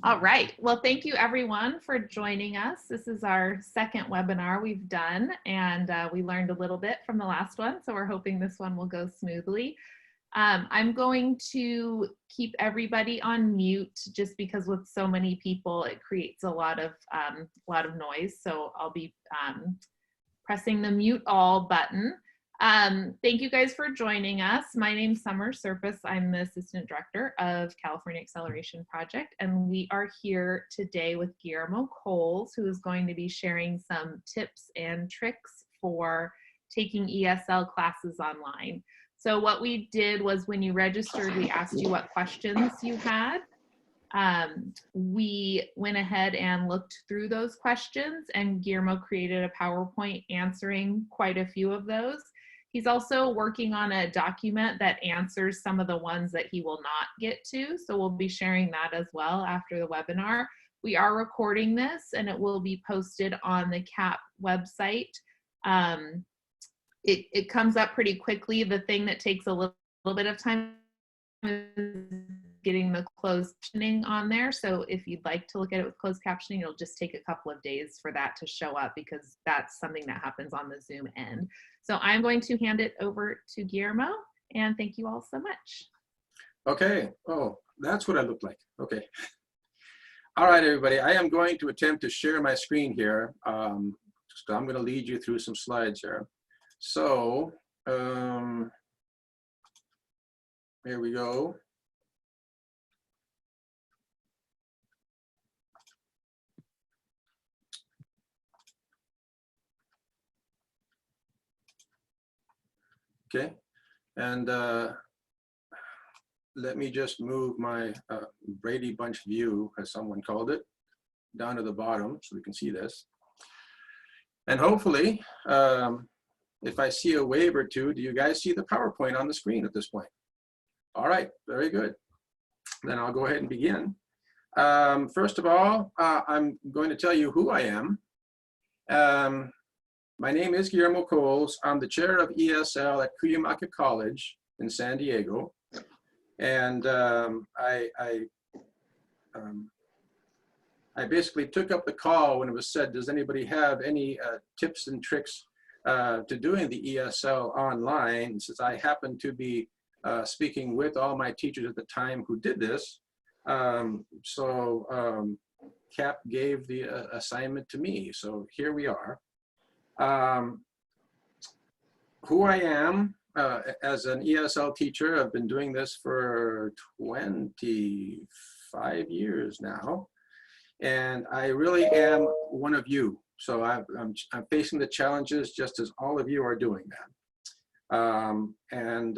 All right. Well, thank you everyone for joining us. This is our second webinar we've done, and we learned a little bit from the last one, so we're hoping this one will go smoothly. I'm going to keep everybody on mute just because with so many people, it creates a lot of noise. So I'll be pressing the mute all button. Thank you guys for joining us. My name's Summer Surface. I'm the Assistant Director of California Acceleration Project, and we are here today with Guillermo Colls, who is going to be sharing some tips and tricks for taking ESL classes online. So what we did was when you registered, we asked you what questions you had. We went ahead and looked through those questions, and Guillermo created a PowerPoint answering quite a few of those. He's also working on a document that answers some of the ones that he will not get to, so we'll be sharing that as well after the webinar. We are recording this, and it will be posted on the CAP website. It comes up pretty quickly. The thing that takes a little bit of time is getting the closed captioning on there. So if you'd like to look at it with closed captioning, it'll just take a couple of days for that to show up because that's something that happens on the Zoom end. So I'm going to hand it over to Guillermo, and thank you all so much. Okay. Oh, that's what I look like. Okay. All right, everybody. I am going to attempt to share my screen here. So I'm going to lead you through some slides here. So here we go. Okay, and let me just move my Brady Bunch view, as someone called it, down to the bottom so we can see this. And hopefully, if I see a wave or two, do you guys see the PowerPoint on the screen at this point? All right, very good. Then I'll go ahead and begin. First of all, I'm going to tell you who I am. My name is Guillermo Colls. I'm the chair of ESL at Cuyamaca College in San Diego. And I basically took up the call when it was said, does anybody have any tips and tricks to doing the ESL online? Since I happened to be speaking with all my teachers at the time who did this. CAP gave the assignment to me. So here we are. Who I am as an ESL teacher, I've been doing this for 25 years now. And I really am one of you. So I'm facing the challenges just as all of you are doing that. And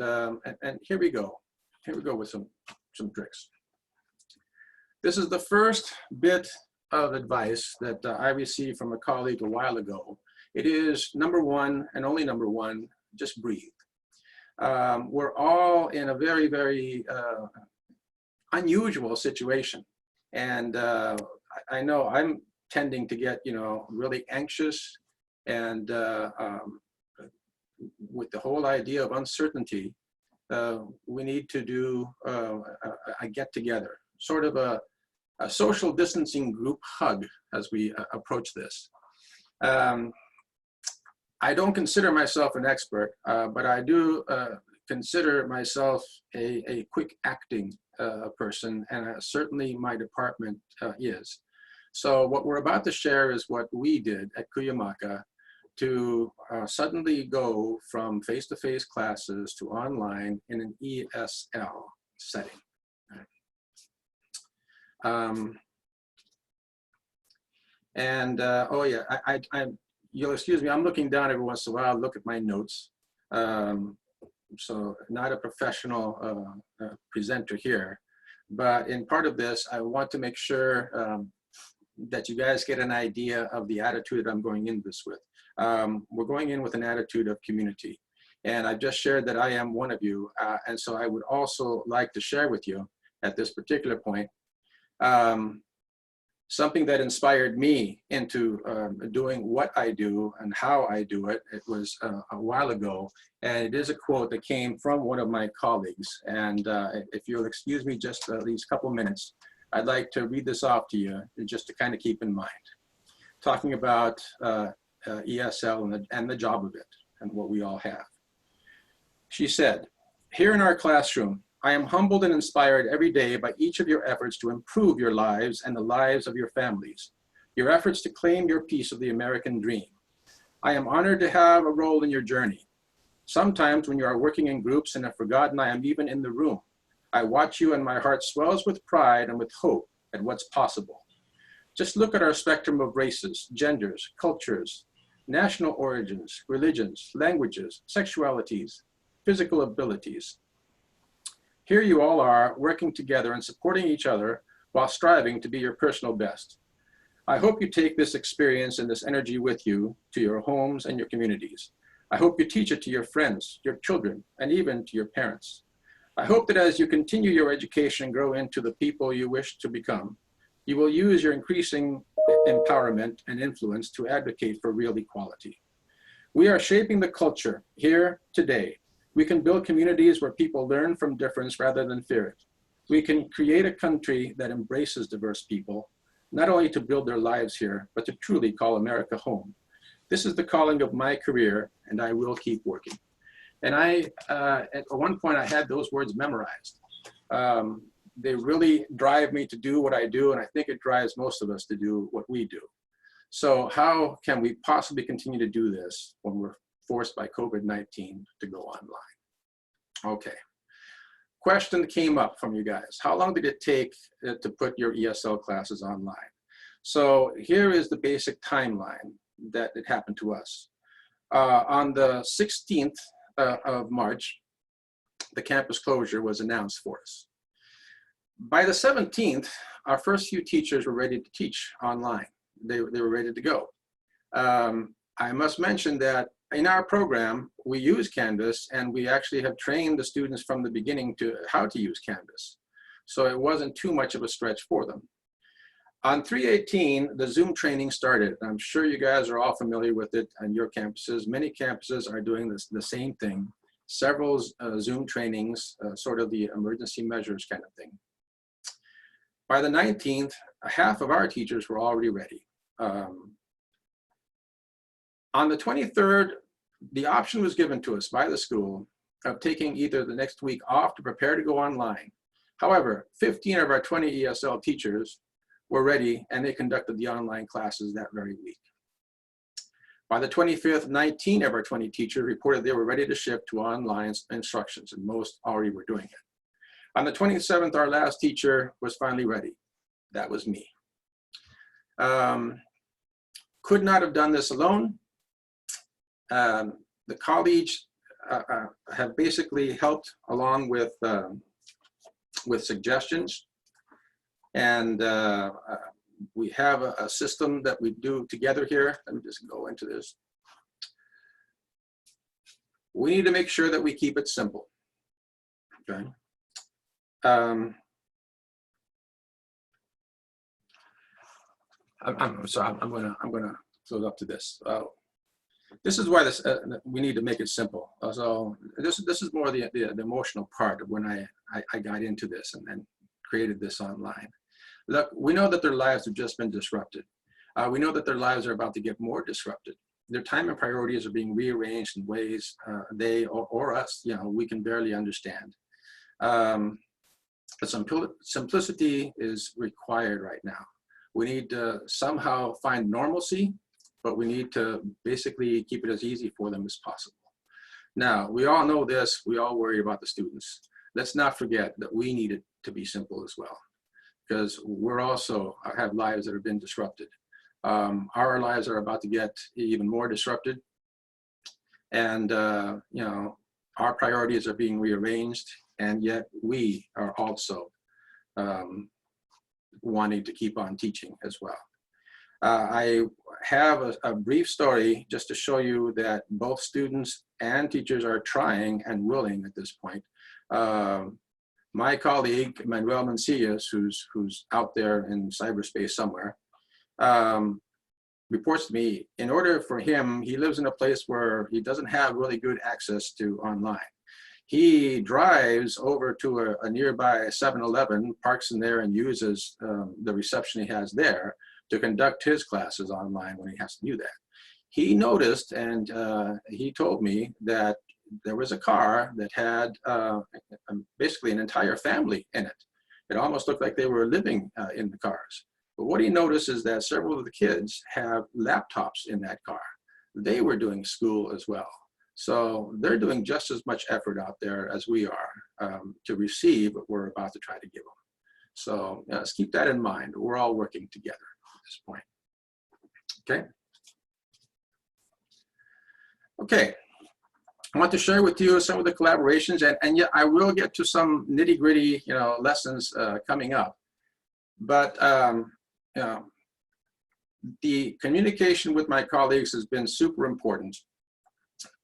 here we go. Here we go with some tricks. This is the first bit of advice that I received from a colleague a while ago. It is number one and only number one, just breathe. We're all in a very, very unusual situation. And I know I'm tending to get, really anxious and with the whole idea of uncertainty, we need to do a get together, sort of a social distancing group hug as we approach this. I don't consider myself an expert, but I do consider myself a quick acting person, and certainly my department is. So what we're about to share is what we did at Cuyamaca to suddenly go from face-to-face classes to online in an ESL setting. Oh yeah, you'll excuse me, I'm looking down every once in a while, look at my notes. So not a professional presenter here, but in part of this, I want to make sure that you guys get an idea of the attitude that I'm going in this with. We're going in with an attitude of community. And I've just shared that I am one of you. And so I would also like to share with you at this particular point, something that inspired me into doing what I do and how I do it. It was a while ago, and it is a quote that came from one of my colleagues. And if you'll excuse me just at least a couple minutes, I'd like to read this off to you just to kind of keep in mind. Talking about ESL and the job of it and what we all have. She said, "Here in our classroom, I am humbled and inspired every day by each of your efforts to improve your lives and the lives of your families, your efforts to claim your piece of the American dream. I am honored to have a role in your journey. Sometimes when you are working in groups and have forgotten I am even in the room, I watch you and my heart swells with pride and with hope at what's possible. Just look at our spectrum of races, genders, cultures, national origins, religions, languages, sexualities, physical abilities. Here you all are working together and supporting each other while striving to be your personal best. I hope you take this experience and this energy with you to your homes and your communities. I hope you teach it to your friends, your children, and even to your parents. I hope that as you continue your education and grow into the people you wish to become, you will use your increasing empowerment and influence to advocate for real equality. We are shaping the culture here today. We can build communities where people learn from difference rather than fear it. We can create a country that embraces diverse people, not only to build their lives here, but to truly call America home. This is the calling of my career, and I will keep working." And at one point, I had those words memorized. They really drive me to do what I do, and I think it drives most of us to do what we do. So how can we possibly continue to do this when we're forced by COVID-19 to go online? Okay. Question came up from you guys. How long did it take to put your ESL classes online? So here is the basic timeline that it happened to us. On the 16th of March, the campus closure was announced for us. By the 17th, our first few teachers were ready to teach online. They were ready to go. I must mention that in our program, we use Canvas, and we actually have trained the students from the beginning to how to use Canvas. So it wasn't too much of a stretch for them. On 3/18, the Zoom training started. I'm sure you guys are all familiar with it on your campuses. Many campuses are doing the same thing. Several Zoom trainings, sort of the emergency measures kind of thing. By the 19th, half of our teachers were already ready. On the 23rd, the option was given to us by the school of taking either the next week off to prepare to go online. However, 15 of our 20 ESL teachers were ready, and they conducted the online classes that very week. By the 25th, 19 of our 20 teachers reported they were ready to shift to online instructions, and most already were doing it. On the 27th, our last teacher was finally ready. That was me. Could not have done this alone. The college have basically helped along with suggestions, and we have a system that we do together here. Let me just go into this. We need to make sure that we keep it simple. Okay. I'm sorry. I'm gonna close up to this. This is why we need to make it simple. So this is more the emotional part of when I got into this and then created this online. Look, we know that their lives have just been disrupted. We know that their lives are about to get more disrupted. Their time and priorities are being rearranged in ways they or us, we can barely understand. But simplicity is required right now. We need to somehow find normalcy, but we need to basically keep it as easy for them as possible. Now, we all know this, we all worry about the students. Let's not forget that we need it to be simple as well, because we're also have lives that have been disrupted. Our lives are about to get even more disrupted, and our priorities are being rearranged, and yet we are also wanting to keep on teaching as well. I have a brief story just to show you that both students and teachers are trying and willing at this point. My colleague, Manuel Mancillas, who's out there in cyberspace somewhere, reports to me, in order for him, he lives in a place where he doesn't have really good access to online. He drives over to a nearby 7-Eleven, parks in there, and uses the reception he has there to conduct his classes online when he has to do that. He noticed, and he told me that there was a car that had basically an entire family in it. It almost looked like they were living in the cars. But what he noticed is that several of the kids have laptops in that car. They were doing school as well. So they're doing just as much effort out there as we are to receive what we're about to try to give them. So let's keep that in mind. We're all working together at this point. Okay. Okay. I want to share with you some of the collaborations, and yet I will get to some nitty-gritty, lessons coming up. But the communication with my colleagues has been super important.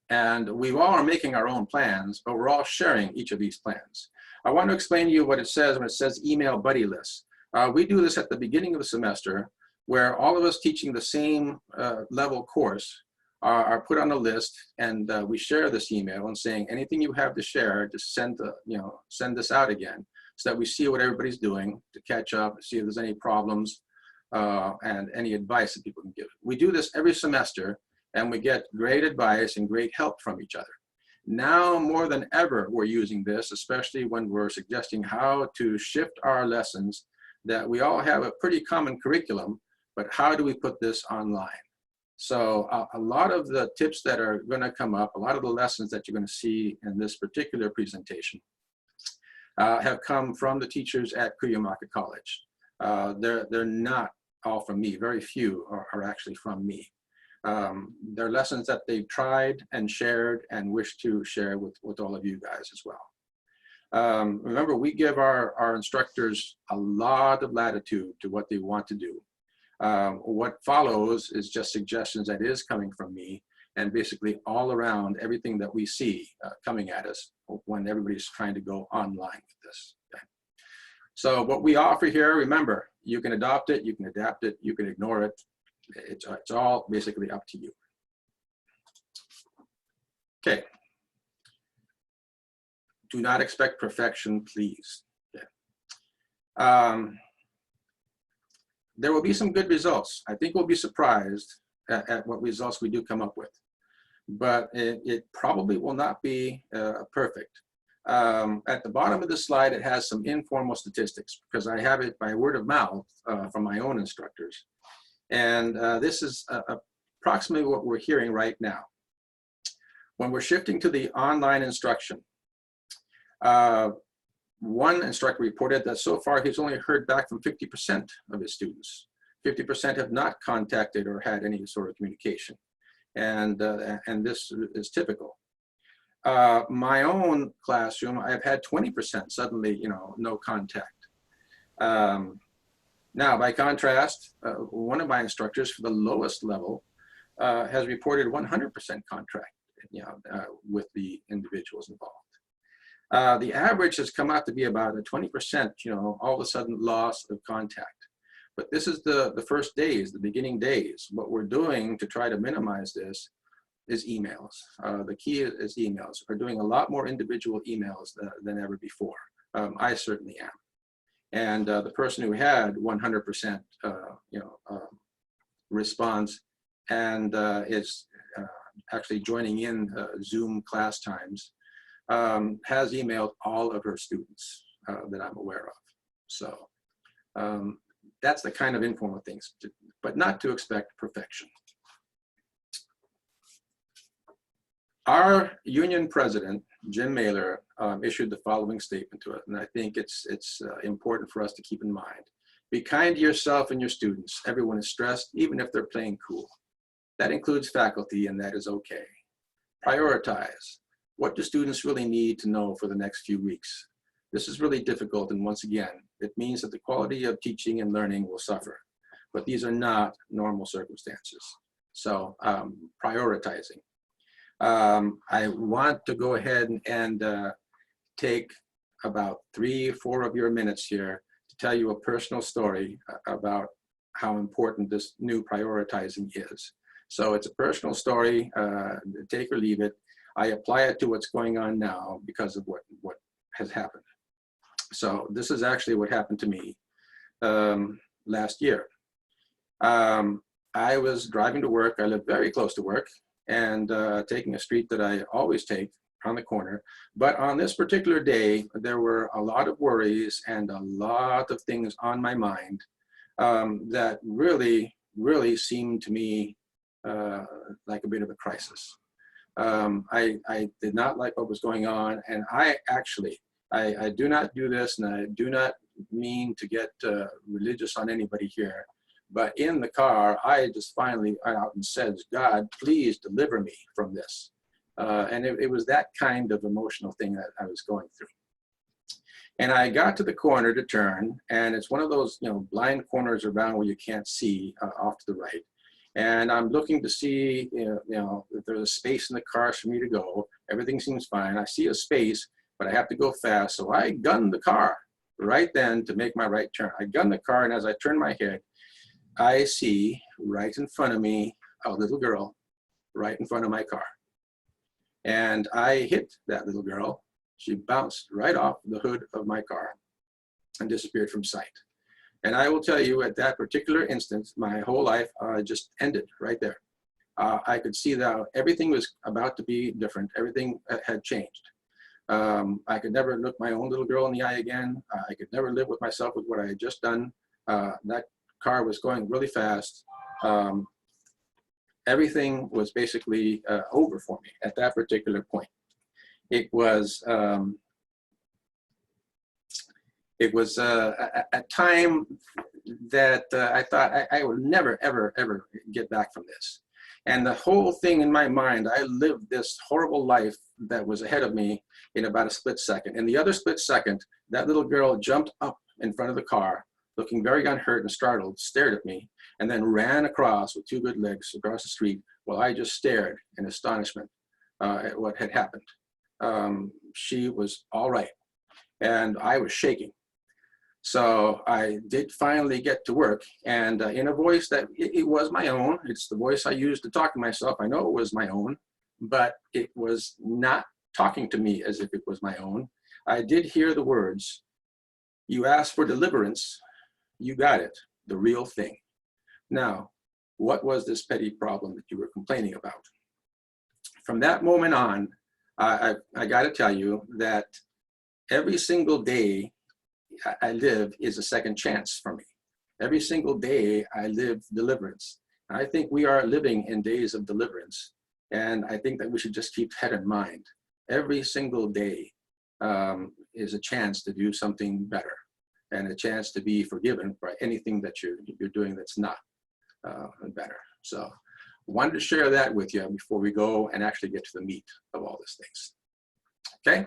And we all are making our own plans, but we're all sharing each of these plans. I want to explain to you what it says when it says email buddy list. We do this at the beginning of the semester, where all of us teaching the same level course are put on a list, and we share this email and saying anything you have to share, just send this out again, so that we see what everybody's doing to catch up, see if there's any problems and any advice that people can give. We do this every semester, and we get great advice and great help from each other. Now more than ever, we're using this, especially when we're suggesting how to shift our lessons, that we all have a pretty common curriculum, but how do we put this online? So a lot of the tips that are going to come up, a lot of the lessons that you're going to see in this particular presentation have come from the teachers at Cuyamaca College. They're not all from me. Very few are actually from me. They're lessons that they've tried and shared and wish to share with all of you guys as well. Remember, we give our instructors a lot of latitude to what they want to do. What follows is just suggestions that is coming from me, and basically all around everything that we see coming at us when everybody's trying to go online with this. Okay. So what we offer here, remember, you can adopt it, you can adapt it, you can ignore it. It's all basically up to you. Okay. Do not expect perfection, please. Okay. There will be some good results. I think we'll be surprised at what results we do come up with, but it probably will not be perfect. At the bottom of the slide, it has some informal statistics because I have it by word of mouth from my own instructors. And this is approximately what we're hearing right now. When we're shifting to the online instruction, one instructor reported that so far he's only heard back from 50% of his students. 50% have not contacted or had any sort of communication. And this is typical. My own classroom, I've had 20% suddenly, no contact. Now, by contrast, one of my instructors for the lowest level has reported 100% contact, with the individuals involved. The average has come out to be about a 20%, all of a sudden loss of contact. But this is the first days, the beginning days. What we're doing to try to minimize this is emails. The key is emails. We're doing a lot more individual emails than ever before. I certainly am. And the person who had 100% response and is actually joining in Zoom class times has emailed all of her students that I'm aware of. So that's the kind of informal things, but not to expect perfection. Our union president, Jim Mahler, issued the following statement to us, and I think it's important for us to keep in mind. Be kind to yourself and your students. Everyone is stressed, even if they're playing cool. That includes faculty, and that is okay. Prioritize. What do students really need to know for the next few weeks? This is really difficult, and once again, it means that the quality of teaching and learning will suffer. But these are not normal circumstances. So prioritizing. I want to go ahead and take about 3 or 4 of your minutes here to tell you a personal story about how important this new prioritizing is. So it's a personal story, take or leave it. I apply it to what's going on now because of what has happened. So this is actually what happened to me last year. I was driving to work. I live very close to work, and taking a street that I always take on the corner. But on this particular day, there were a lot of worries and a lot of things on my mind that really, really seemed to me like a bit of a crisis. I did not like what was going on, and I do not do this, and I do not mean to get religious on anybody here, but in the car, I just finally went out and said, God, please deliver me from this. And it was that kind of emotional thing that I was going through. And I got to the corner to turn, and it's one of those, blind corners around where you can't see off to the right. And I'm looking to see, if there's a space in the car for me to go. Everything seems fine. I see a space, but I have to go fast. So I gunned the car right then to make my right turn. I gunned the car, and as I turn my head, I see right in front of me a little girl right in front of my car. And I hit that little girl. She bounced right off the hood of my car and disappeared from sight. And I will tell you, at that particular instance, my whole life just ended right there. I could see that everything was about to be different. Everything had changed. I could never look my own little girl in the eye again. I could never live with myself with what I had just done. That car was going really fast. Everything was basically over for me at that particular point. It was a time that I thought I would never, ever, ever get back from this. And the whole thing in my mind, I lived this horrible life that was ahead of me in about a split second. In the other split second, that little girl jumped up in front of the car, looking very unhurt and startled, stared at me, and then ran across with two good legs across the street while I just stared in astonishment at what had happened. She was all right, and I was shaking. So I did finally get to work, and in a voice that it was my own. It's the voice I used to talk to myself. I know it was my own, but it was not talking to me as if it was my own. I did hear the words, "You asked for deliverance, you got it, the real thing. Now, what was this petty problem that you were complaining about?" From that moment on, I got to tell you that every single day I live is a second chance for me. Every single day I live deliverance. And I think we are living in days of deliverance. And I think that we should just keep that in mind. Every single day is a chance to do something better and a chance to be forgiven for anything that you're doing that's not better. So wanted to share that with you before we go and actually get to the meat of all these things. Okay?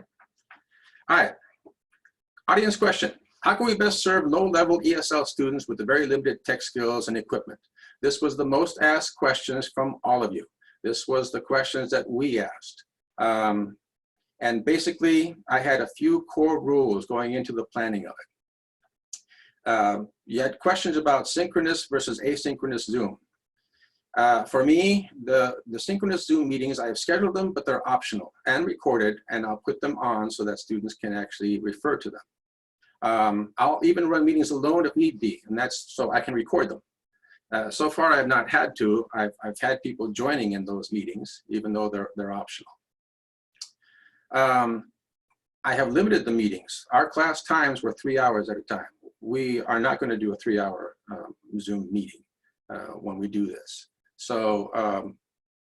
All right. Audience question. How can we best serve low-level ESL students with the very limited tech skills and equipment? This was the most asked questions from all of you. This was the questions that we asked. And basically, I had a few core rules going into the planning of it. You had questions about synchronous versus asynchronous Zoom. For me, the synchronous Zoom meetings, I have scheduled them, but they're optional and recorded, and I'll put them on so that students can actually refer to them. I'll even run meetings alone if need be, and that's so I can record them. So far, I have not had to. I've had people joining in those meetings, even though they're optional. I have limited the meetings. Our class times were 3 hours at a time. We are not going to do a 3-hour Zoom meeting when we do this. So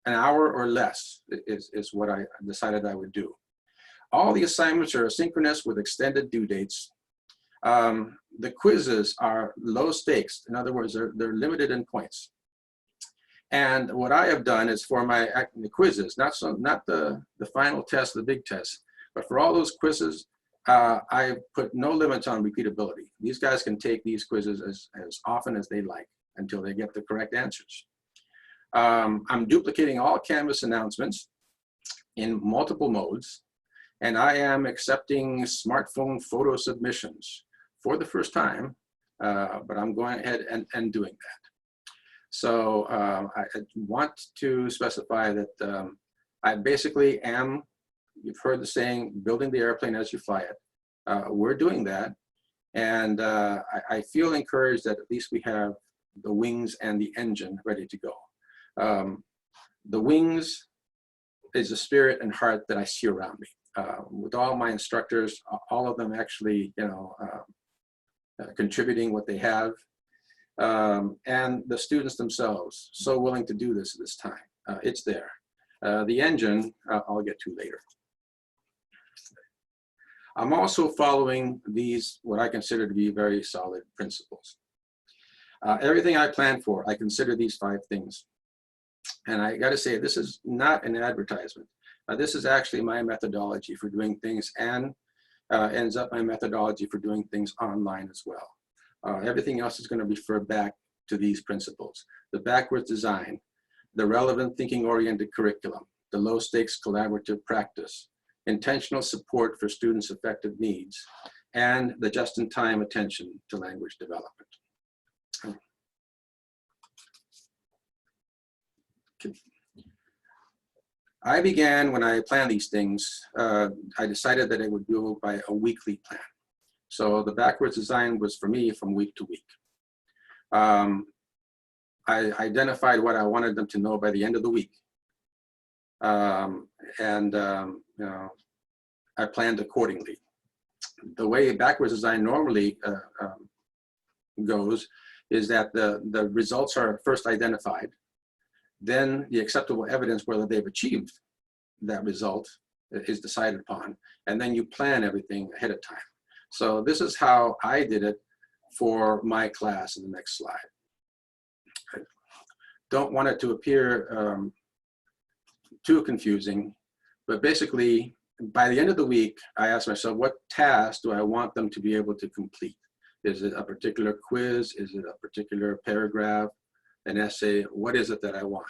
an hour or less is what I decided I would do. All the assignments are asynchronous with extended due dates. The quizzes are low stakes. In other words, they're limited in points. And what I have done is for the quizzes, not the final test, the big test, but for all those quizzes, I put no limits on repeatability. These guys can take these quizzes as often as they like until they get the correct answers. I'm duplicating all Canvas announcements in multiple modes, and I am accepting smartphone photo submissions for the first time, but I'm going ahead and doing that. So I want to specify that I basically am, you've heard the saying, building the airplane as you fly it. We're doing that. And I feel encouraged that at least we have the wings and the engine ready to go. The wings is the spirit and heart that I see around me. With all my instructors, all of them actually, contributing what they have. And the students themselves, so willing to do this at this time. It's there. The engine, I'll get to later. I'm also following these, what I consider to be very solid principles. Everything I plan for, I consider these 5 things. And I got to say, this is not an advertisement. This is actually my methodology for doing things, and ends up my methodology for doing things online as well. Everything else is going to refer back to these principles. The backwards design, the relevant thinking-oriented curriculum, the low-stakes collaborative practice, intentional support for students' effective needs, and the just-in-time attention to language development. I began, when I planned these things, I decided that I would do it by a weekly plan. So the backwards design was for me from week to week. I identified what I wanted them to know by the end of the week. I planned accordingly. The way backwards design normally goes is that the results are first identified, then the acceptable evidence whether they've achieved that result is decided upon, and then you plan everything ahead of time. So this is how I did it for my class in the next slide. I don't want it to appear too confusing, but basically, by the end of the week, I asked myself, what task do I want them to be able to complete? Is it a particular quiz? Is it a particular paragraph, an essay? What is it that I want?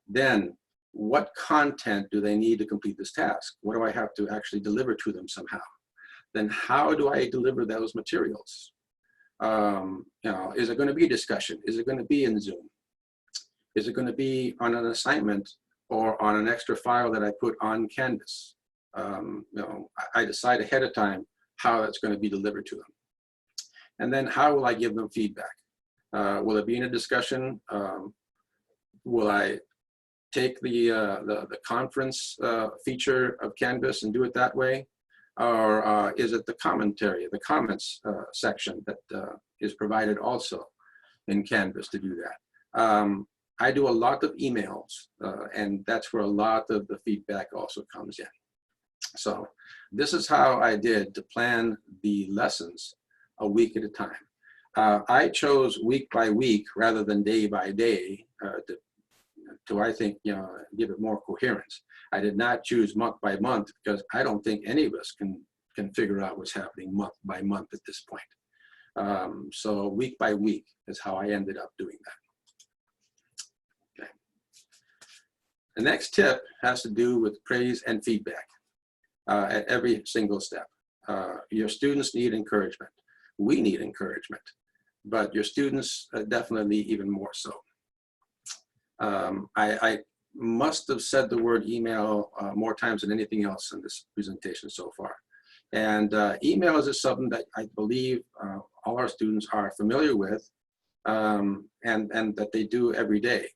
Then, what content do they need to complete this task? What do I have to actually deliver to them somehow? Then how do I deliver those materials? Is it going to be a discussion? Is it going to be in Zoom? Is it going to be on an assignment or on an extra file that I put on Canvas? I decide ahead of time how that's going to be delivered to them. And then how will I give them feedback? Will it be in a discussion? Will I take the conference feature of Canvas and do it that way? Or is it the commentary, the comments section that is provided also in Canvas to do that? I do a lot of emails, and that's where a lot of the feedback also comes in. So this is how I did to plan the lessons a week at a time. I chose week by week rather than day by day to I think, give it more coherence. I did not choose month by month because I don't think any of us can figure out what's happening month by month at this point. So week by week is how I ended up doing that. Okay. The next tip has to do with praise and feedback at every single step. Your students need encouragement. We need encouragement, but your students definitely even more so. I must have said the word email more times than anything else in this presentation so far. And emails is something that I believe all our students are familiar with and that they do every day.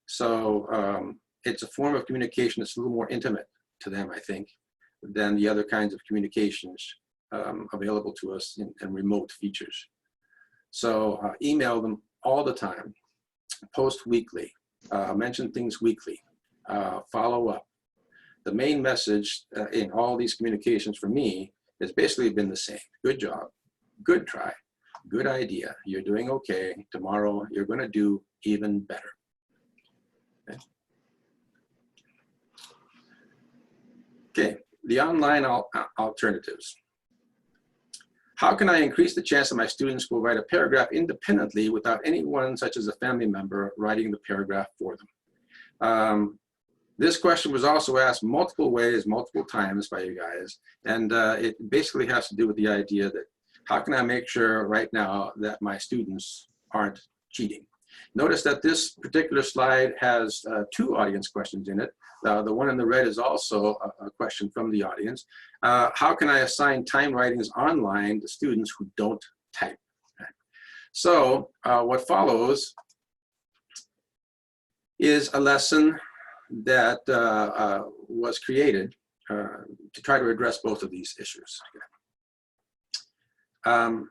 So it's a form of communication that's a little more intimate to them, I think, than the other kinds of communications available to us in remote features. So email them all the time, post weekly, mention things weekly, follow up. The main message in all these communications for me has basically been the same. Good job, good try, good idea, you're doing okay, tomorrow you're going to do even better. Okay, the online alternatives. How can I increase the chance that my students will write a paragraph independently without anyone, such as a family member, writing the paragraph for them? This question was also asked multiple ways, multiple times by you guys, and it basically has to do with the idea that how can I make sure right now that my students aren't cheating? Notice that this particular slide has 2 audience questions in it. The one in the red is also a question from the audience. How can I assign time writings online to students who don't type? Okay. So what follows is a lesson that was created to try to address both of these issues. Okay.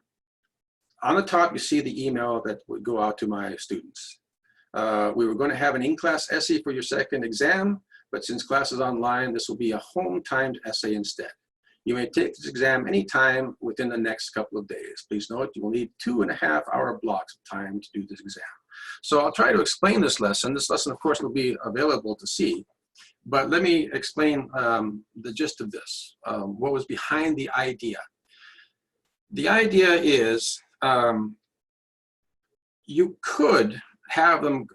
On the top, you see the email that would go out to my students. We were going to have an in-class essay for your second exam, but since class is online, this will be a home-timed essay instead. You may take this exam anytime within the next couple of days. Please note you will need 2.5-hour blocks of time to do this exam. So I'll try to explain this lesson. This lesson, of course, will be available to see. But let me explain the gist of this, what was behind the idea. The idea is you could have them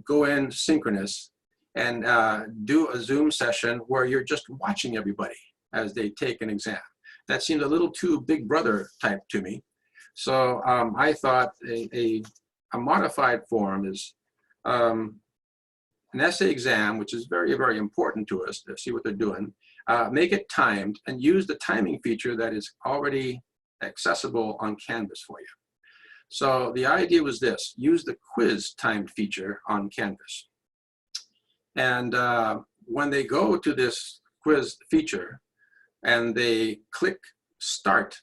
go in synchronous and do a Zoom session where you're just watching everybody as they take an exam. That seemed a little too big brother type to me. So I thought a modified form is an essay exam, which is very, very important to us to see what they're doing. Make it timed and use the timing feature that is already accessible on Canvas for you. So the idea was this: use the quiz timed feature on Canvas. And when they go to this quiz feature and they click start,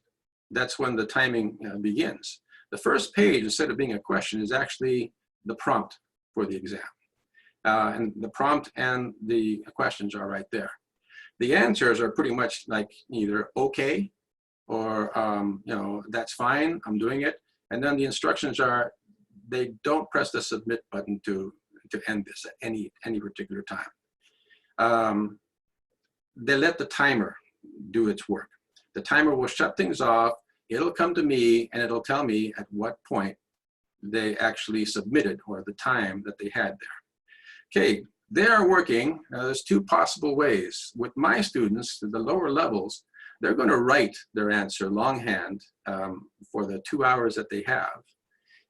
that's when the timing begins. The first page, instead of being a question, is actually the prompt for the exam. And the prompt and the questions are right there. The answers are pretty much like either okay or, you know, that's fine, I'm doing it. And then the instructions are, they don't press the submit button to end this at any particular time. They let the timer do its work. The timer will shut things off. It'll come to me and it'll tell me at what point they actually submitted or the time that they had there. Okay, they are working. There's 2 possible ways. With my students, the lower levels, they're going to write their answer longhand for the 2 hours that they have.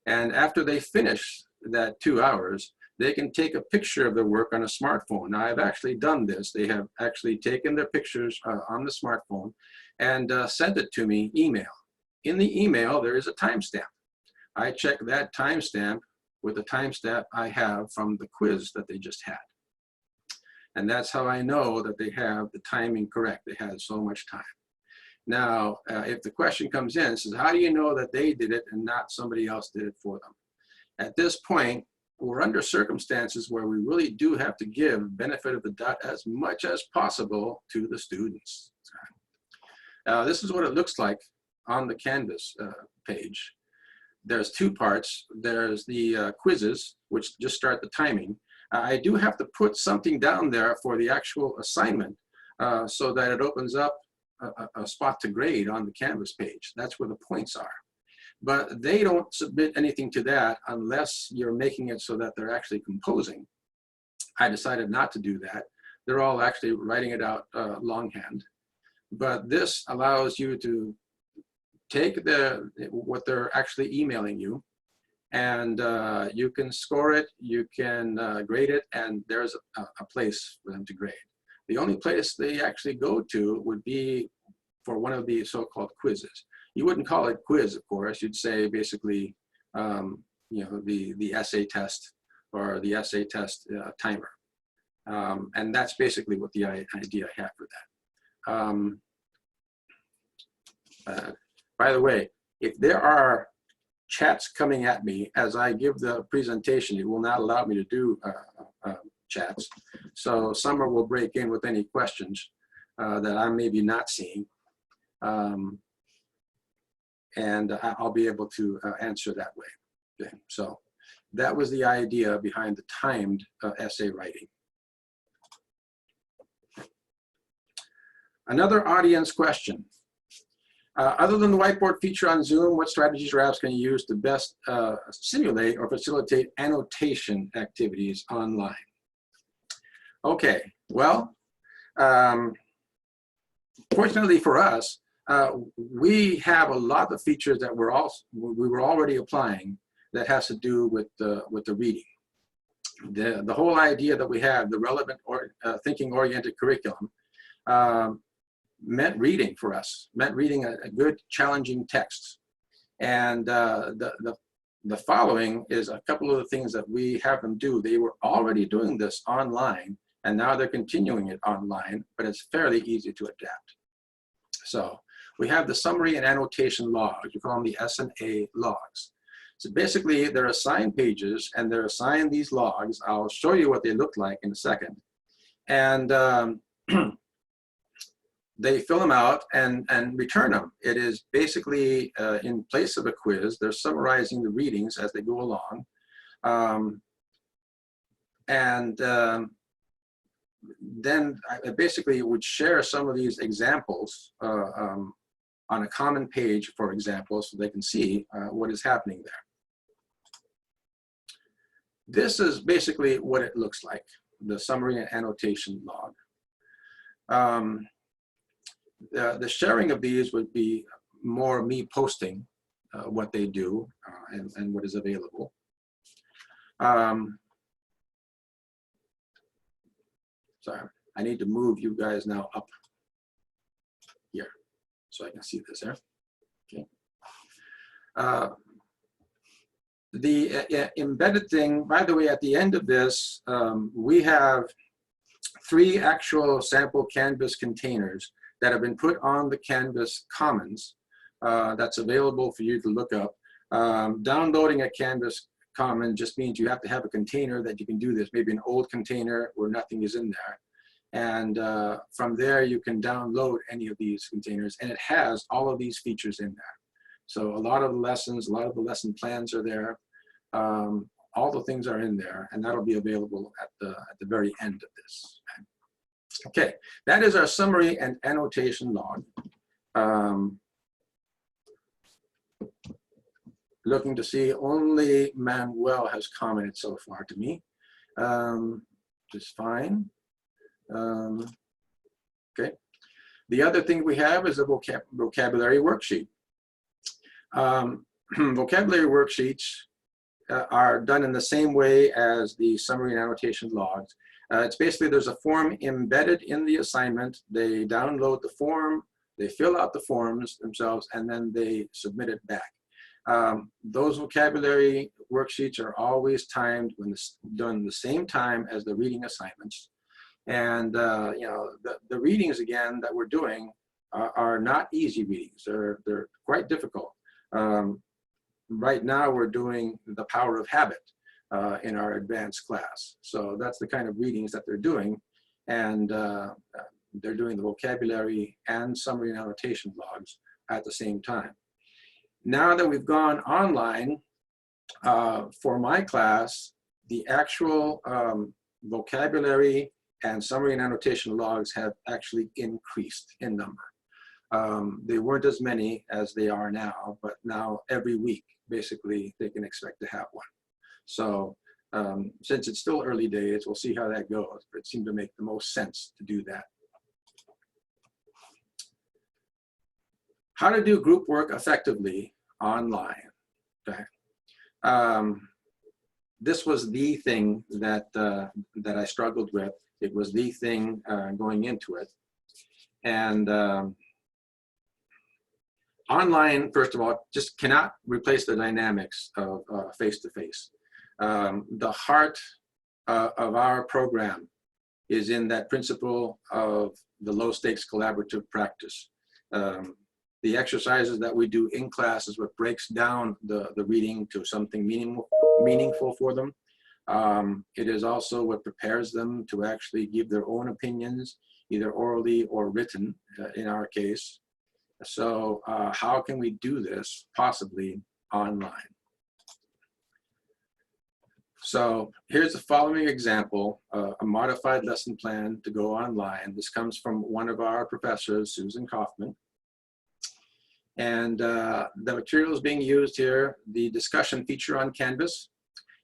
And after they finish that 2 hours, they can take a picture of their work on a smartphone. Now, I've actually done this. They have actually taken their pictures on the smartphone and sent it to me email. In the email, there is a timestamp. I check that timestamp with the timestamp I have from the quiz that they just had. And that's how I know that they have the timing correct. They had so much time. Now, if the question comes in, it says, how do you know that they did it and not somebody else did it for them? At this point, we're under circumstances where we really do have to give benefit of the doubt as much as possible to the students. This is what it looks like on the Canvas page. There's 2 parts. There's the quizzes, which just start the timing. I do have to put something down there for the actual assignment so that it opens up a spot to grade on the Canvas page. That's where the points are. But they don't submit anything to that unless you're making it so that they're actually composing. I decided not to do that. They're all actually writing it out longhand. But this allows you to take what they're actually emailing you, and you can score it, you can grade it, and there's a place for them to grade. The only place they actually go to would be for one of the so-called quizzes. You wouldn't call it quiz, of course. You'd say basically, you know, the essay test or the essay test timer. And that's basically what the idea I had for that. By the way, if there are chats coming at me as I give the presentation, it will not allow me to do chats. So Summer will break in with any questions that I'm maybe not seeing. And I'll be able to answer that way. Okay. So that was the idea behind the timed essay writing. Another audience question. Other than the whiteboard feature on Zoom, what strategies or apps can you use to best simulate or facilitate annotation activities online? Okay, well, fortunately for us, we have a lot of features that we were already applying that has to do with the reading. The whole idea that we have, the relevant or thinking-oriented curriculum, meant reading for us, meant reading a good, challenging text. And the following is a couple of the things that we have them do. They were already doing this online, and now they're continuing it online, but it's fairly easy to adapt. So we have the summary and annotation logs. We call them the S&A logs. So basically, they're assigned pages, and they're assigned these logs. I'll show you what they look like in a second. And they fill them out and return them. It is basically, in place of a quiz, they're summarizing the readings as they go along. Then I basically would share some of these examples on a common page, for example, so they can see what is happening there. This is basically what it looks like, the summary and annotation log. The sharing of these would be more me posting what they do and what is available. Sorry, I need to move you guys now up here so I can see this here. Okay. The embedded thing, by the way, at the end of this, we have 3 actual sample Canvas containers that have been put on the Canvas Commons. That's available for you to look up. Downloading a Canvas Common just means you have to have a container that you can do this, maybe an old container where nothing is in there. And from there, you can download any of these containers, and it has all of these features in there. So a lot of the lessons, a lot of the lesson plans are there. All the things are in there, and that'll be available at the very end of this. Okay, that is our summary and annotation log. Looking to see only Manuel has commented so far to me, which is fine. Okay, the other thing we have is a vocabulary worksheet. Vocabulary worksheets are done in the same way as the summary and annotation logs. It's basically, there's a form embedded in the assignment. They download the form, they fill out the forms themselves, and then they submit it back. Those vocabulary worksheets are always timed when it's done the same time as the reading assignments. And you know, the readings, again, that we're doing are not easy readings. They're quite difficult. Right now, we're doing The Power of Habit in our advanced class. So that's the kind of readings that they're doing. And they're doing the vocabulary and summary and annotation logs at the same time. Now that we've gone online, for my class, the actual vocabulary and summary and annotation logs have actually increased in number. They weren't as many as they are now, but now every week, basically, they can expect to have one. So since it's still early days, we'll see how that goes, but it seemed to make the most sense to do that. How to do group work effectively online. Okay. This was the thing that I struggled with. It was the thing going into it. And online, first of all, just cannot replace the dynamics of face-to-face. The heart of our program is in that principle of the low-stakes collaborative practice. The exercises that we do in class is what breaks down the reading to something meaningful for them. It is also what prepares them to actually give their own opinions, either orally or written, in our case. So how can we do this possibly online? So here's the following example, a modified lesson plan to go online. This comes from one of our professors, Susan Kaufman. And the materials being used here, the discussion feature on Canvas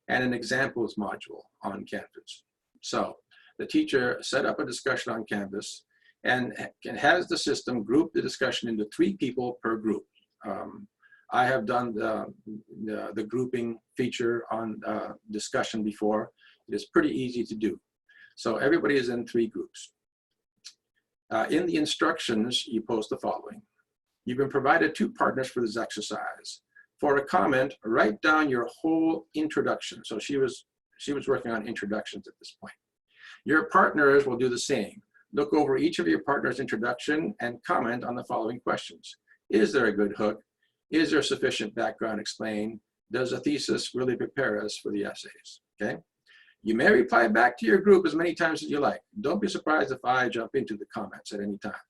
and an examples module on Canvas. So the teacher set up a discussion on Canvas and has the system group the discussion into 3 people per group. I have done the grouping feature on discussion before. It is pretty easy to do. So everybody is in 3 groups. In the instructions, you post the following. You've been provided 2 partners for this exercise. For a comment, write down your whole introduction. So she was working on introductions at this point. Your partners will do the same. Look over each of your partners' introduction and comment on the following questions. Is there a good hook? Is there sufficient background explained? Does a thesis really prepare us for the essays? Okay. You may reply back to your group as many times as you like. Don't be surprised if I jump into the comments at any time.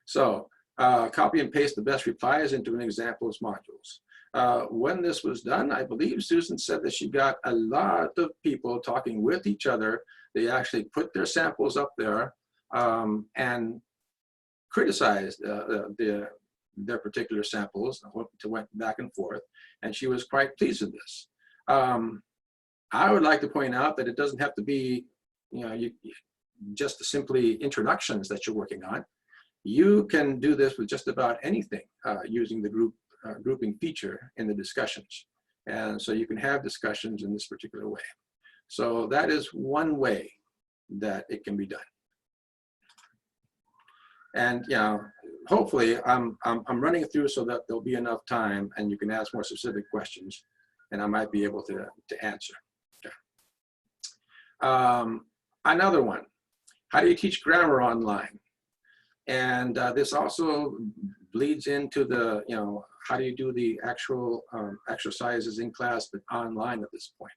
So copy and paste the best replies into an examples modules. When this was done, I believe Susan said that she got a lot of people talking with each other. They actually put their samples up there and criticized their particular samples, went back and forth, and she was quite pleased with this. I would like to point out that it doesn't have to be, just simply introductions that you're working on. You can do this with just about anything using the grouping feature in the discussions. And so you can have discussions in this particular way. So that is one way that it can be done. And hopefully I'm running it through so that there'll be enough time and you can ask more specific questions and I might be able to answer. Okay. Another one, how do you teach grammar online? And this also bleeds into the, how do you do the actual exercises in class, but online at this point.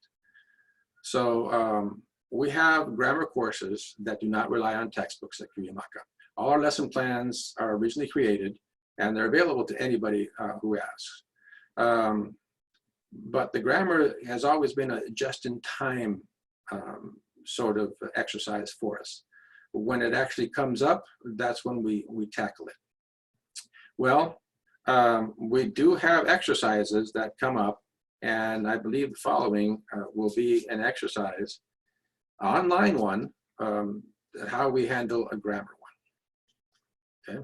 So we have grammar courses that do not rely on textbooks at Cuyamaca. All our lesson plans are originally created and they're available to anybody who asks. But the grammar has always been a just-in-time sort of exercise for us. When it actually comes up, that's when we tackle it. Well, we do have exercises that come up, and I believe the following will be an exercise, online one, how we handle a grammar one. Okay.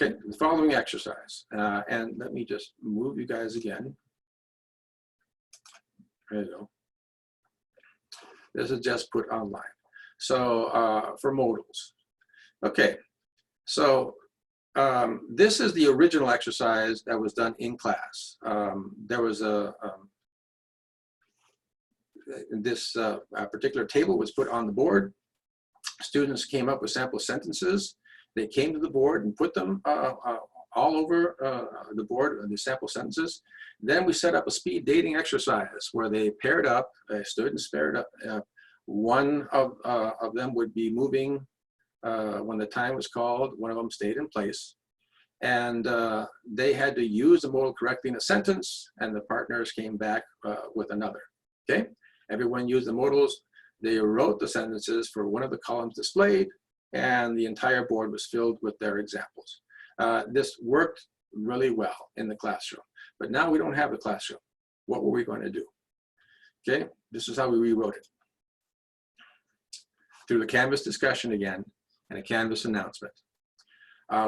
Okay, the following exercise, and let me just move you guys again. There you go. This is just put online. So for modals. Okay, so this is the original exercise that was done in class. There was this particular table was put on the board. Students came up with sample sentences. They came to the board and put them all over the board, the sample sentences. Then we set up a speed dating exercise where they paired up, students paired up. One of them would be moving when the time was called. One of them stayed in place. And they had to use the modal correctly in a sentence, and the partners came back with another. Okay? Everyone used the modals. They wrote the sentences for one of the columns displayed, and the entire board was filled with their examples. This worked really well in the classroom, but now we don't have the classroom. What were we going to do? Okay, this is how we rewrote it. Through the Canvas discussion again, and a Canvas announcement.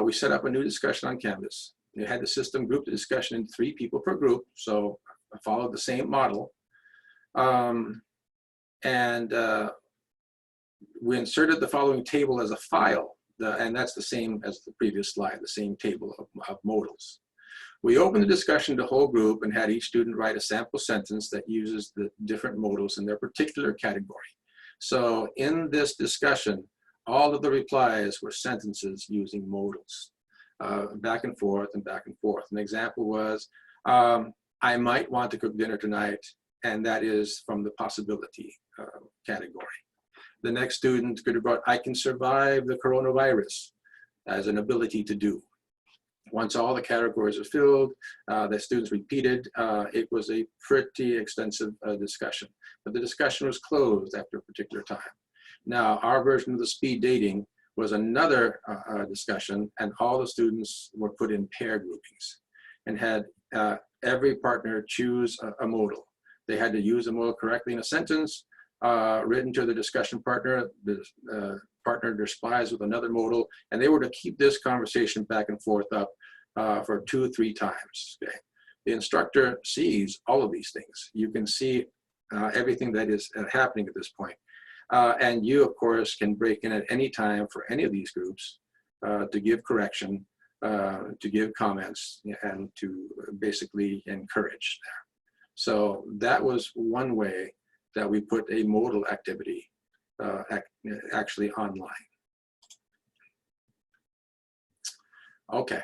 We set up a new discussion on Canvas. We had the system group the discussion into 3 people per group, so I followed the same model. We inserted the following table as a file, and that's the same as the previous slide, the same table of modals. We opened the discussion to the whole group and had each student write a sample sentence that uses the different modals in their particular category. So in this discussion, all of the replies were sentences using modals, back and forth and back and forth. An example was, I might want to cook dinner tonight, and that is from the possibility category. The next student could have brought, I can survive the coronavirus as an ability to do. Once all the categories are filled, the students repeated. It was a pretty extensive discussion, but the discussion was closed after a particular time. Now, our version of the speed dating was another discussion, and all the students were put in pair groupings and had every partner choose a modal. They had to use a modal correctly in a sentence, written to the discussion partner. The partnered their slides with another modal, and they were to keep this conversation back and forth up for 2-3 times. Okay? The instructor sees all of these things. You can see everything that is happening at this point. And you, of course, can break in at any time for any of these groups to give correction, to give comments, and to basically encourage there. So that was one way that we put a modal activity actually online. Okay.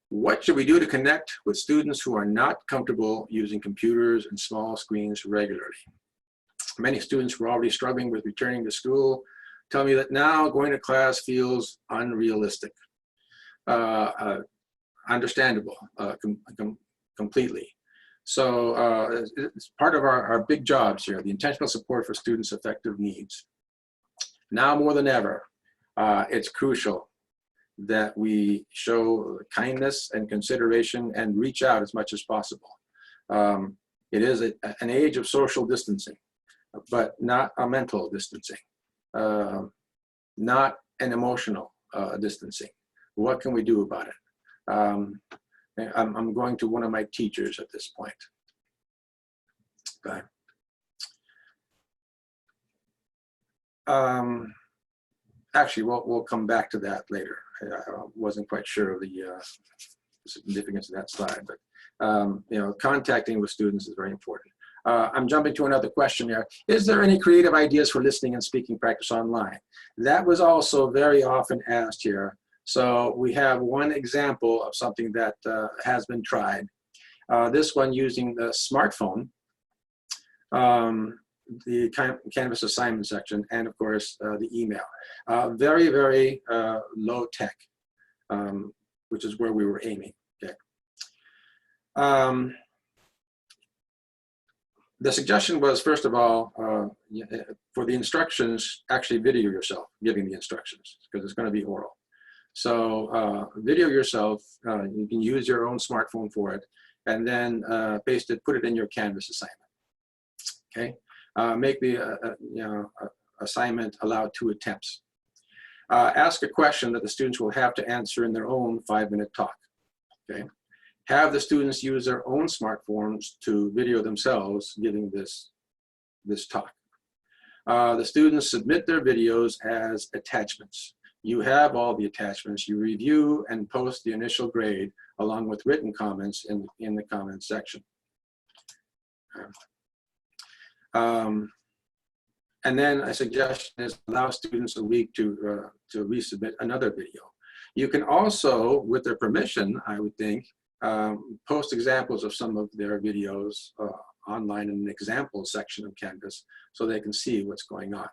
What should we do to connect with students who are not comfortable using computers and small screens regularly? Many students who are already struggling with returning to school tell me that now going to class feels unrealistic. Understandable, completely. So it's part of our big jobs here, the intentional support for students' effective needs. Now more than ever, it's crucial that we show kindness and consideration and reach out as much as possible. It is an age of social distancing, but not a mental distancing, not an emotional distancing. What can we do about it? I'm going to one of my teachers at this point. Okay. Actually, we'll come back to that later. I wasn't quite sure of the significance of that slide, but you know, contacting with students is very important. I'm jumping to another question here. Is there any creative ideas for listening and speaking practice online? That was also very often asked here. So we have one example of something that has been tried. This one using the smartphone, the Canvas assignment section, and of course the email. Very, very low tech, which is where we were aiming. Okay. The suggestion was, first of all, for the instructions, actually video yourself giving the instructions, because it's going to be oral. So video yourself, you can use your own smartphone for it, and then paste it, put it in your Canvas assignment. Okay, make the assignment allow 2 attempts. Ask a question that the students will have to answer in their own 5-minute talk. Okay, have the students use their own smartphones to video themselves giving this talk. The students submit their videos as attachments. You have all the attachments. You review and post the initial grade along with written comments in the comments section. And then a suggestion is allow students a week to resubmit another video. You can also, with their permission, I would think, post examples of some of their videos online in an example section of Canvas so they can see what's going on.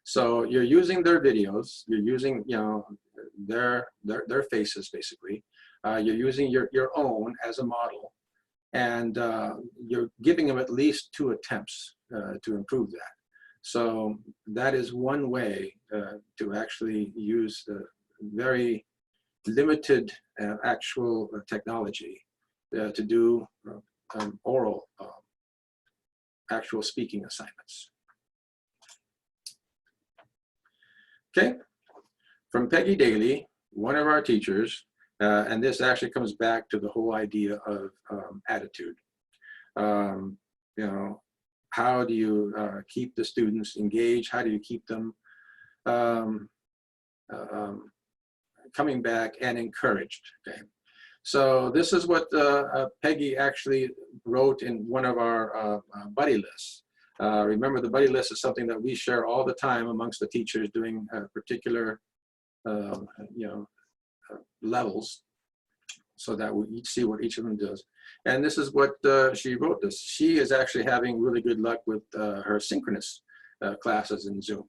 So you're using their videos, you're using their faces basically. You're using your own as a model, and you're giving them at least 2 attempts to improve that. So that is one way to actually use the very limited actual technology to do oral actual speaking assignments. Okay, from Peggy Daly, one of our teachers, and this actually comes back to the whole idea of attitude. How do you keep the students engaged? How do you keep them coming back and encouraged? Okay, so this is what Peggy actually wrote in one of our buddy lists. Remember, the buddy list is something that we share all the time amongst the teachers doing particular levels, so that we each see what each of them does. And this is what she wrote this. She is actually having really good luck with her synchronous classes in Zoom.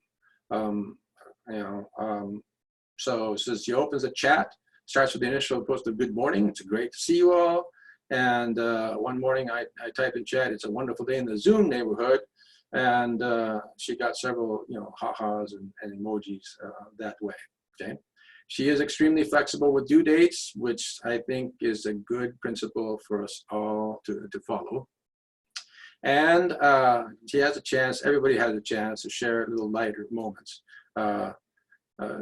So it says she opens a chat, starts with the initial post of good morning. It's great to see you all. And one morning I typed in chat, it's a wonderful day in the Zoom neighborhood. And she got several, ha-has and emojis that way, okay? She is extremely flexible with due dates, which I think is a good principle for us all to follow. And she has a chance, everybody has a chance to share little lighter moments.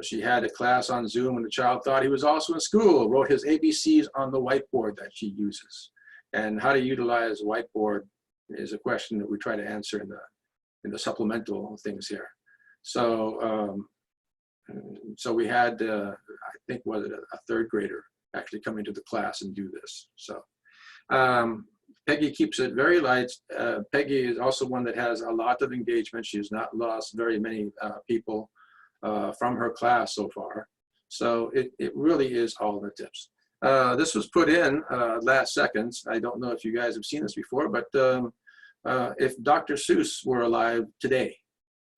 She had a class on Zoom and the child thought he was also in school, wrote his ABCs on the whiteboard that she uses. And how to utilize whiteboard is a question that we try to answer in the supplemental things here. So, so we had, I think, was it a third grader actually come into the class and do this. So Peggy keeps it very light. Peggy is also one that has a lot of engagement. She's not lost very many people from her class so far. So it really is all the tips. This was put in last seconds. I don't know if you guys have seen this before, but if Dr. Seuss were alive today,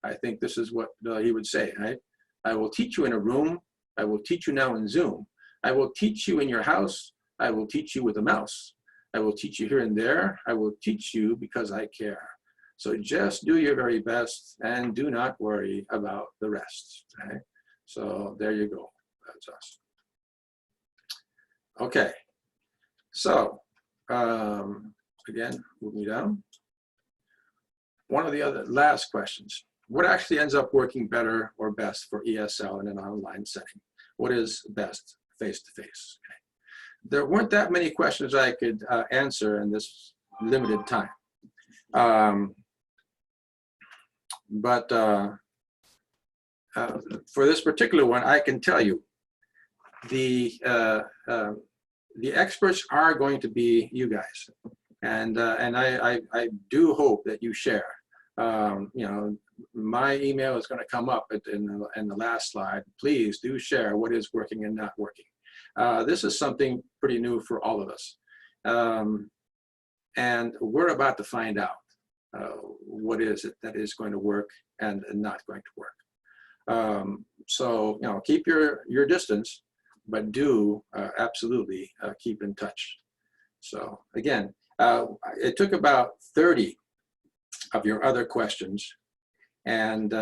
I think this is what he would say, right? I will teach you in a room. I will teach you now in Zoom. I will teach you in your house. I will teach you with a mouse. I will teach you here and there. I will teach you because I care. So just do your very best and do not worry about the rest. Okay? So there you go. That's us. Okay. So again, moving down. One of the other last questions. What actually ends up working better or best for ESL in an online setting? What is best face-to-face? Okay. There weren't that many questions I could answer in this limited time. But for this particular one, I can tell you the experts are going to be you guys, and I do hope that you share. You know, my email is going to come up in the last slide. Please do share what is working and not working. This is something pretty new for all of us, and we're about to find out what is it that is going to work and not going to work. So, you know, keep your distance, but do absolutely keep in touch. So again, it took about 30 of your other questions, and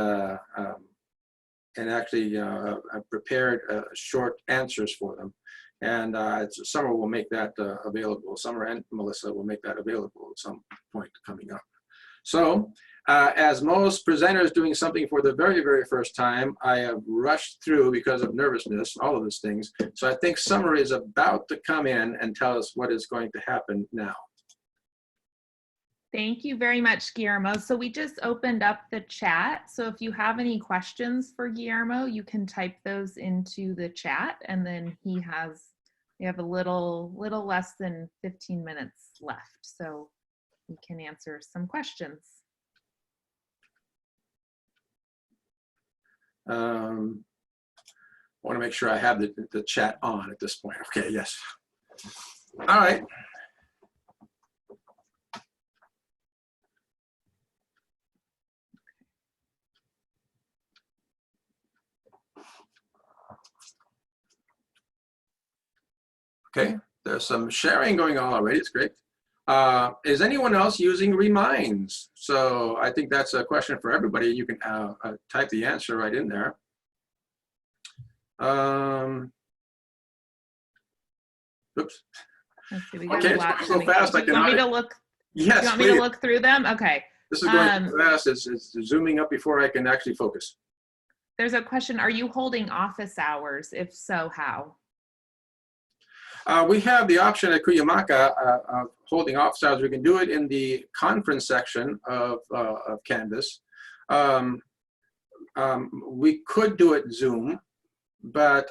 actually I prepared short answers for them. And Summer will make that available. Summer and Melissa will make that available at some point coming up. So as most presenters doing something for the very, very first time, I have rushed through because of nervousness, all of these things. So I think Summer is about to come in and tell us what is going to happen now. Thank you very much, Guillermo. So we just opened up the chat. So if you have any questions for Guillermo, you can type those into the chat, and then we have a little less than 15 minutes left. So we can answer some questions. I want to make sure I have the chat on at this point. Okay, yes. All right. Okay, there's some sharing going on already. It's great. Is anyone else using reminds? So I think that's a question for everybody. You can type the answer right in there. Oops. Let's see, we got okay, a lot. it's going so fast. Do you want me to look? Yes, you want me to look through them? Okay. This is going so fast. It's zooming up before I can actually focus. There's a question. Are you holding office hours? If so, how? We have the option at Cuyamaca of holding office hours. We can do it in the conference section of Canvas. We could do it Zoom, but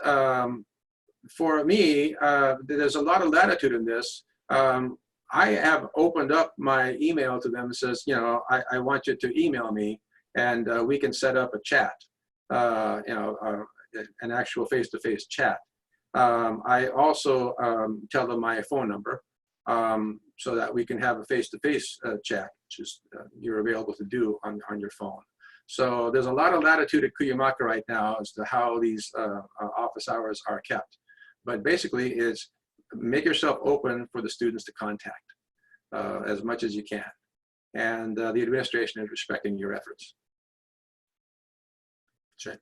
for me, there's a lot of latitude in this. I have opened up my email to them and says, you know, I want you to email me, and we can set up a chat, you know, an actual face-to-face chat. I also tell them my phone number so that we can have a face-to-face chat, which is you're available to do on your phone. So there's a lot of latitude at Cuyamaca right now as to how these office hours are kept. But basically, it's make yourself open for the students to contact as much as you can. And the administration is respecting your efforts. Check.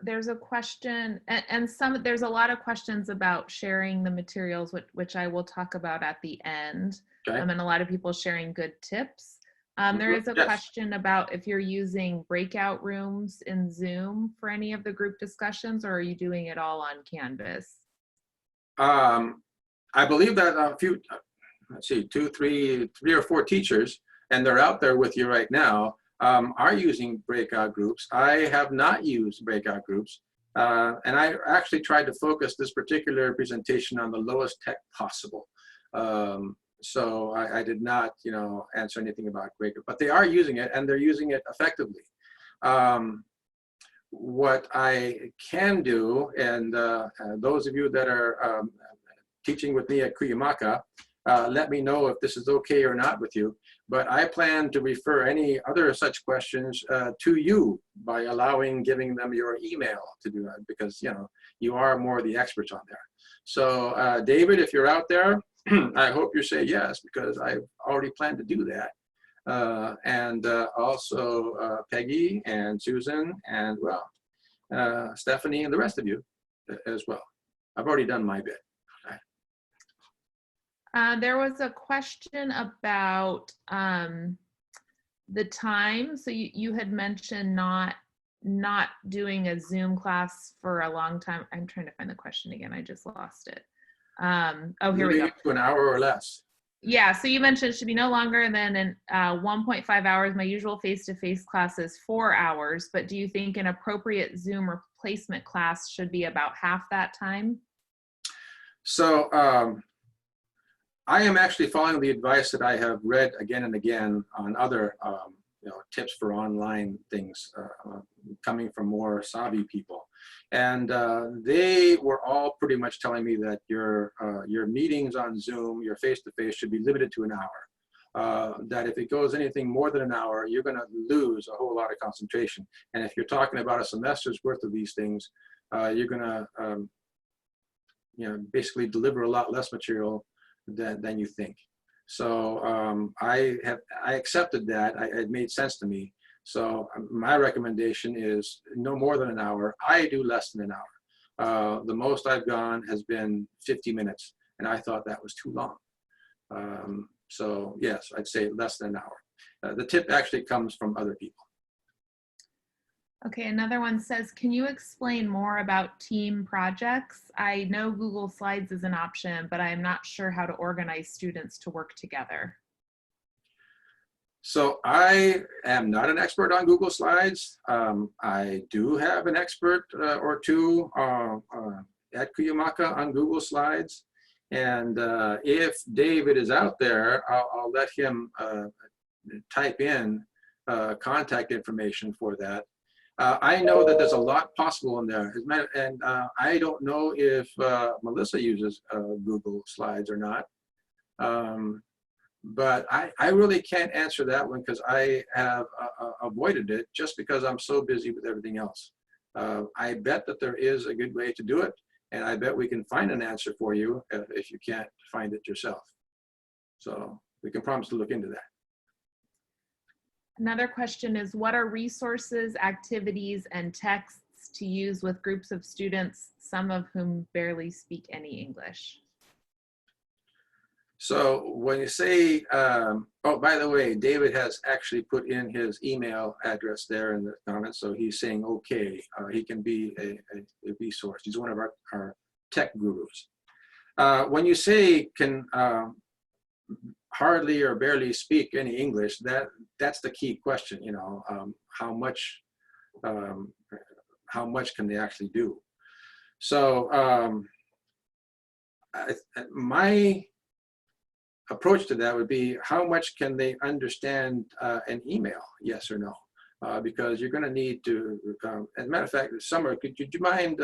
There's a question, and there's a lot of questions about sharing the materials, which I will talk about at the end. Okay. And a lot of people sharing good tips. There is a Yes. question about if you're using breakout rooms in Zoom for any of the group discussions, or are you doing it all on Canvas? I believe that a few, let's see, three or four teachers, and they're out there with you right now, are using breakout groups. I have not used breakout groups. And I actually tried to focus this particular presentation on the lowest tech possible. So I did not, answer anything about breakout, but they are using it and they're using it effectively. What I can do, and those of you that are teaching with me at Cuyamaca, let me know if this is okay or not with you. But I plan to refer any other such questions to you by giving them your email to do that, because you are more the experts on there. So David, if you're out there, I hope you say yes, because I've already planned to do that. And also Peggy and Susan and Stephanie and the rest of you as well. I've already done my bit. There was a question about the time. So you had mentioned not doing a Zoom class for a long time. I'm trying to find the question again. I just lost it. Oh, here we go. To an hour or less. Yeah, so you mentioned it should be no longer than 1.5 hours. My usual face-to-face class is 4 hours, but do you think an appropriate Zoom replacement class should be about half that time? So I am actually following the advice that I have read again and again on other tips for online things coming from more savvy people. And they were all pretty much telling me that your meetings on Zoom, your face-to-face, should be limited to an hour. That if it goes anything more than an hour, you're going to lose a whole lot of concentration. And if you're talking about a semester's worth of these things, you're going to basically deliver a lot less material than you think. So I accepted that. It made sense to me. So my recommendation is no more than an hour. I do less than an hour. The most I've gone has been 50 minutes, and I thought that was too long. So yes, I'd say less than an hour. The tip actually comes from other people. Okay, another one says, can you explain more about team projects? I know Google Slides is an option, but I am not sure how to organize students to work together. So I am not an expert on Google Slides. I do have an expert or two at Cuyamaca on Google Slides. And if David is out there, I'll let him type in contact information for that. I know that there's a lot possible in there. And I don't know if Melissa uses Google Slides or not. But I really can't answer that one because I have avoided it just because I'm so busy with everything else. I bet that there is a good way to do it, and I bet we can find an answer for you if you can't find it yourself. So we can promise to look into that. Another question is, what are resources, activities, and texts to use with groups of students, some of whom barely speak any English? So when you say, oh, by the way, David has actually put in his email address there in the comments, so he's saying, okay, he can be a resource. He's one of our tech gurus. When you say can hardly or barely speak any English, that's the key question, how much can they actually do? So my approach to that would be, how much can they understand an email, yes or no? Because you're going to need to, as a matter of fact, Summer, could you mind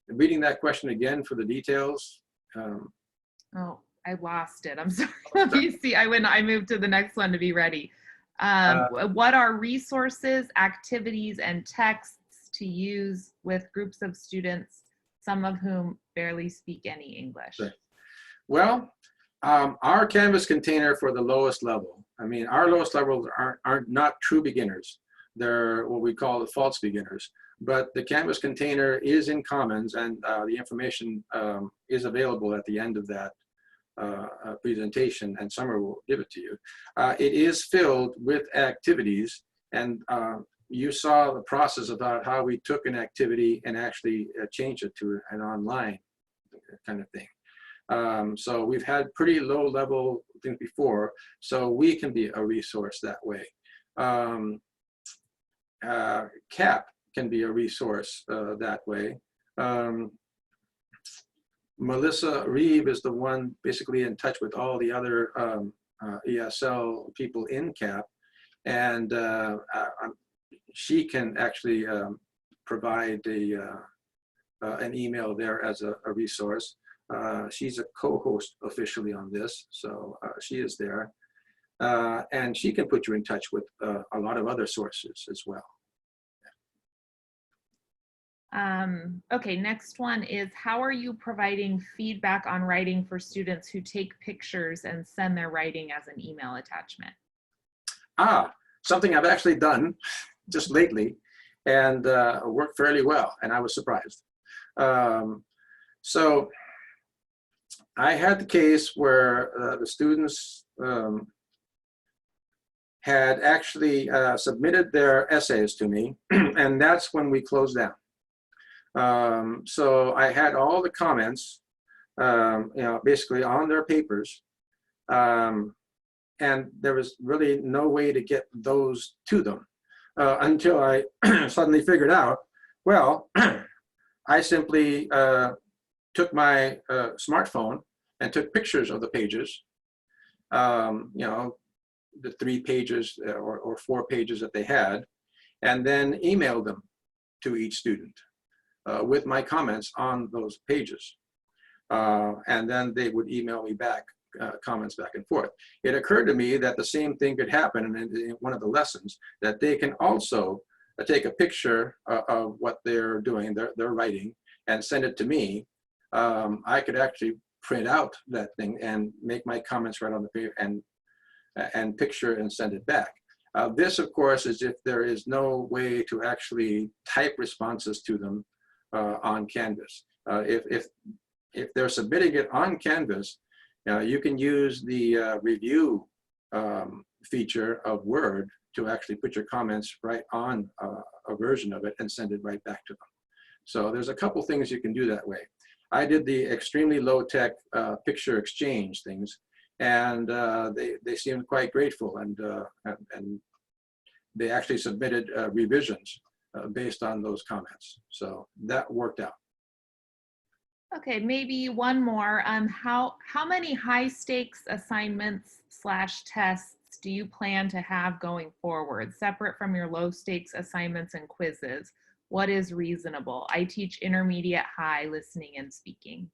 reading that question again for the details? Oh, I lost it. I'm sorry. Let me see. I moved to the next one to be ready. What are resources, activities, and texts to use with groups of students, some of whom barely speak any English? Right. Well, our Canvas container for the lowest level, our lowest levels aren't not true beginners. They're what we call the false beginners. But the Canvas container is in Commons, and the information is available at the end of that presentation, and Summer will give it to you. It is filled with activities, and you saw the process about how we took an activity and actually changed it to an online kind of thing. So we've had pretty low level things before, so we can be a resource that way. CAP can be a resource that way. Melissa Reeve is the one basically in touch with all the other ESL people in CAP, and she can actually provide an email there as a resource. She's a co-host officially on this, so she is there. And she can put you in touch with a lot of other sources as well. Okay, next one is, how are you providing feedback on writing for students who take pictures and send their writing as an email attachment? Something I've actually done just lately and worked fairly well, and I was surprised. So I had the case where the students had actually submitted their essays to me, and that's when we closed down. So I had all the comments, basically on their papers, and there was really no way to get those to them until I suddenly figured out, well, I simply took my smartphone and took pictures of the pages, the 3 pages or 4 pages that they had, and then emailed them to each student with my comments on those pages. And then they would email me back comments back and forth. It occurred to me that the same thing could happen in one of the lessons, that they can also take a picture of what they're doing, their writing, and send it to me. I could actually print out that thing and make my comments right on the paper and picture and send it back. This, of course, is if there is no way to actually type responses to them on Canvas. If they're submitting it on Canvas, you can use the review feature of Word to actually put your comments right on a version of it and send it right back to them. So there's a couple things you can do that way. I did the extremely low-tech picture exchange things, and they seemed quite grateful, and they actually submitted revisions based on those comments. So that worked out. Okay, maybe one more. How many high stakes assignments / tests do you plan to have going forward, separate from your low stakes assignments and quizzes? What is reasonable? I teach intermediate high listening and speaking.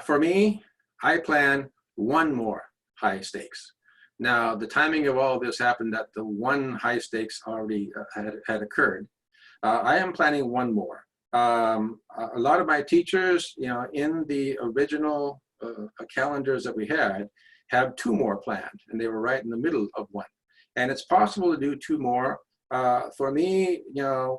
For me, I plan 1 more high stakes. Now, the timing of all of this happened that the 1 high stakes already had occurred. I am planning 1 more. A lot of my teachers, in the original calendars that we had, have 2 more planned, and they were right in the middle of 1. And it's possible to do 2 more. For me,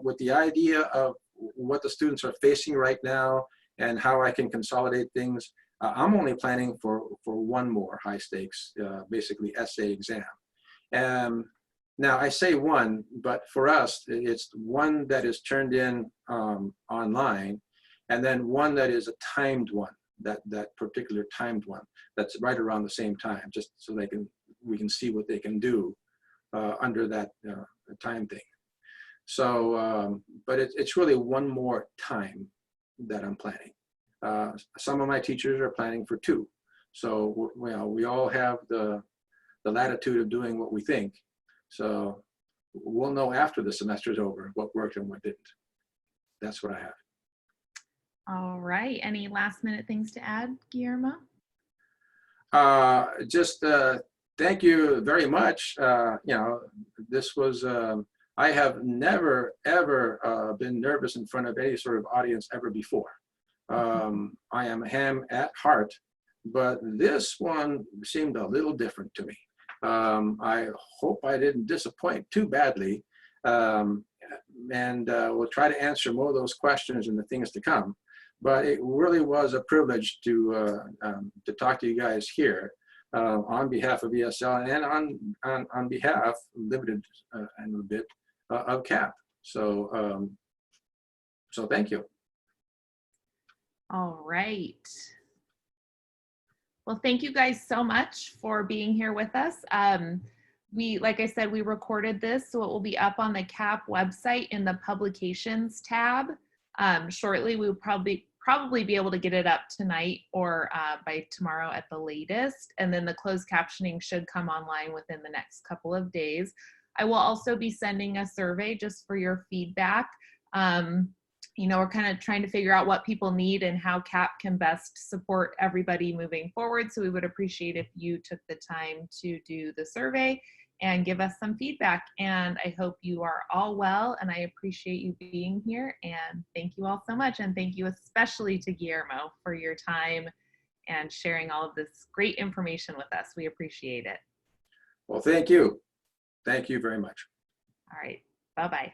with the idea of what the students are facing right now and how I can consolidate things, I'm only planning for 1 more high stakes, basically essay exam. Now I say 1, but for us, it's 1 that is turned in online, and then 1 that is a timed one, that particular timed one, that's right around the same time, just so we can see what they can do under that time thing. So, but it's really 1 more time that I'm planning. Some of my teachers are planning for 2. So, we all have the latitude of doing what we think. So we'll know after the semester's over what worked and what didn't. That's what I have. All right. Any last minute things to add, Guillermo? Just thank you very much. This was, I have never, ever been nervous in front of any sort of audience ever before. I am a ham at heart, but this one seemed a little different to me. I hope I didn't disappoint too badly, and we'll try to answer more of those questions in the things to come. but it really was a privilege to talk to you guys here on behalf of ESL and on behalf, limited a little bit, of CAP. So, so thank you. All right. Well, thank you guys so much for being here with us. Like I said, we recorded this, so it will be up on the CAP website in the publications tab. Shortly, we will probably be able to get it up tonight or by tomorrow at the latest. And then the closed captioning should come online within the next couple of days. I will also be sending a survey just for your feedback. You know, we're kind of trying to figure out what people need and how CAP can best support everybody moving forward. So we would appreciate if you took the time to do the survey and give us some feedback. And I hope you are all well, and I appreciate you being here. And thank you all so much. And thank you especially to Guillermo for your time and sharing all of this great information with us. We appreciate it. Well, thank you. Thank you very much. All right. Bye-bye.